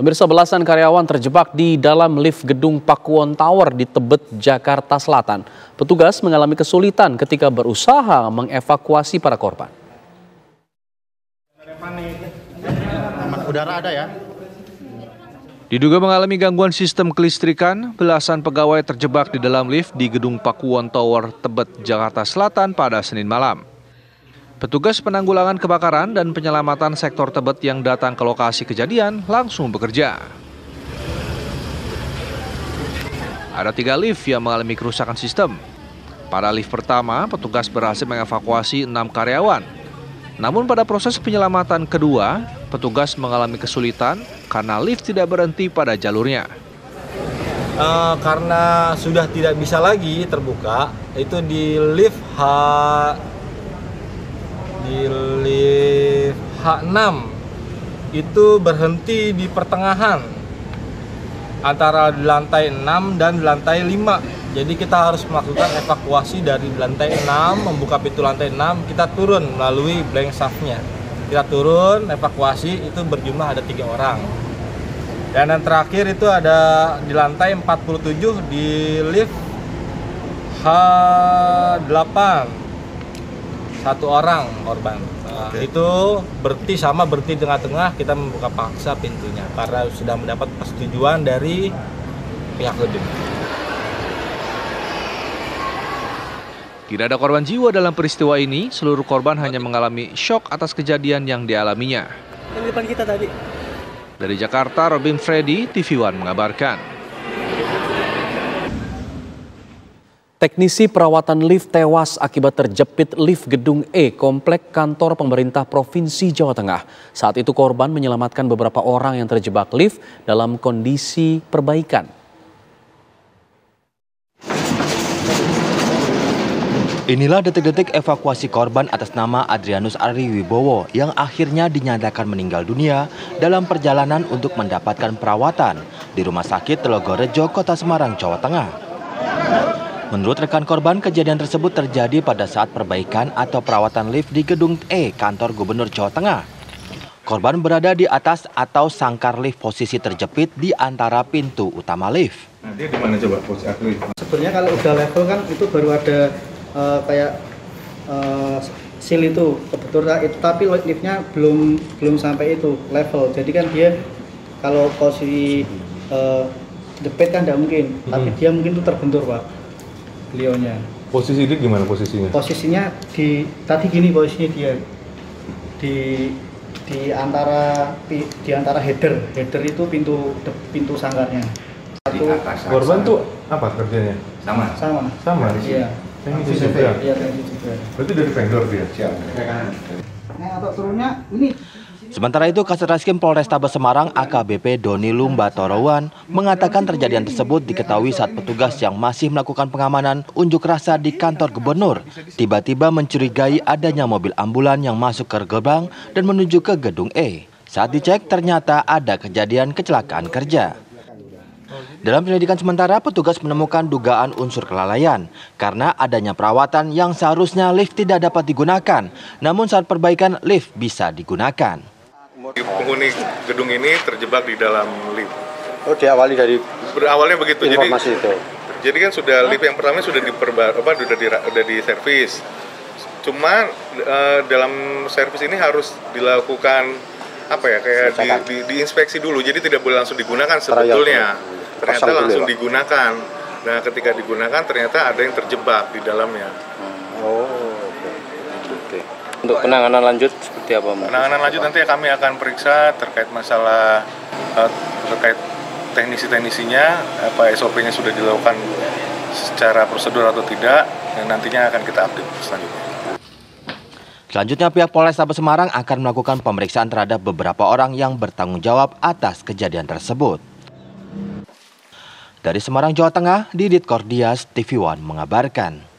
Pemirsa, belasan karyawan terjebak di dalam lift gedung Pakuwon Tower di Tebet, Jakarta Selatan. Petugas mengalami kesulitan ketika berusaha mengevakuasi para korban. Udara ada ya? Diduga mengalami gangguan sistem kelistrikan, belasan pegawai terjebak di dalam lift di gedung Pakuwon Tower, Tebet, Jakarta Selatan pada Senin malam. Petugas penanggulangan kebakaran dan penyelamatan sektor Tebet yang datang ke lokasi kejadian langsung bekerja. Ada 3 lift yang mengalami kerusakan sistem. Pada lift pertama, petugas berhasil mengevakuasi 6 karyawan. Namun pada proses penyelamatan kedua, petugas mengalami kesulitan karena lift tidak berhenti pada jalurnya. Karena sudah tidak bisa lagi terbuka, itu di lift H6 itu berhenti di pertengahan antara di lantai 6 dan di lantai 5. Jadi kita harus melakukan evakuasi dari lantai 6, membuka pintu lantai 6, kita turun melalui blank shaft-nya. Kita turun, evakuasi, itu berjumlah ada 3 orang. Dan yang terakhir itu ada di lantai 47 di lift H8. 1 orang korban. Itu berhenti di tengah-tengah, kita membuka paksa pintunya karena sudah mendapat persetujuan dari pihak gedung. Tidak ada korban jiwa dalam peristiwa ini, seluruh korban hanya mengalami syok atas kejadian yang dialaminya. Di depan kita tadi. Dari Jakarta, Robin Freddy, TV One mengabarkan. Teknisi perawatan lift tewas akibat terjepit lift gedung E, komplek kantor pemerintah Provinsi Jawa Tengah. Saat itu korban menyelamatkan beberapa orang yang terjebak lift dalam kondisi perbaikan. Inilah detik-detik evakuasi korban atas nama Adrianus Ari Wibowo yang akhirnya dinyatakan meninggal dunia dalam perjalanan untuk mendapatkan perawatan di Rumah Sakit Telogorejo, Kota Semarang, Jawa Tengah. Menurut rekan korban, kejadian tersebut terjadi pada saat perbaikan atau perawatan lift di gedung E, kantor Gubernur Jawa Tengah. Korban berada di atas atau sangkar lift, posisi terjepit di antara pintu utama lift. Nah, dia di mana coba posisi lift? Sebenarnya kalau udah level kan itu baru ada seal itu kebetulan itu, tapi liftnya belum sampai itu level. Jadi kan dia kalau posisi jepit kan tidak mungkin, tapi dia mungkin itu terbentur, Pak. Beliaunya. Posisi dia gimana posisinya? Posisinya tadi gini posisinya dia di antara header itu pintu sangkarnya. Korban tuh apa kerjanya? Sama. Iya. Teknisi juga. Iya, teknisi juga. Berarti dari vendor dia. Siap. Atau turunnya ini. Sementara itu, Kasat-Reskrim Polrestabes Semarang AKBP Doni Lumba Torowan mengatakan kejadian tersebut diketahui saat petugas yang masih melakukan pengamanan unjuk rasa di kantor gubernur tiba-tiba mencurigai adanya mobil ambulan yang masuk ke gerbang dan menuju ke gedung E. Saat dicek, ternyata ada kejadian kecelakaan kerja. Dalam penyelidikan sementara, petugas menemukan dugaan unsur kelalaian karena adanya perawatan yang seharusnya lift tidak dapat digunakan, namun saat perbaikan lift bisa digunakan. Penghuni gedung ini terjebak di dalam lift. Oh, diawali dari Berawalnya begitu. informasi itu. Jadi kan sudah lift yang pertama sudah diservis. Cuma dalam servis ini harus dilakukan diinspeksi dulu. Jadi tidak boleh langsung digunakan sebetulnya. Ternyata langsung digunakan. Nah, ketika digunakan ternyata ada yang terjebak di dalamnya. Untuk penanganan lanjut seperti apa, Mas? Penanganan lanjut nanti kami akan periksa terkait masalah terkait teknisi-teknisinya, apa SOP-nya sudah dilakukan secara prosedur atau tidak, dan nantinya akan kita update selanjutnya. Selanjutnya, pihak Polrestabes Semarang akan melakukan pemeriksaan terhadap beberapa orang yang bertanggung jawab atas kejadian tersebut. Dari Semarang, Jawa Tengah, Didit Kordias, TV One mengabarkan.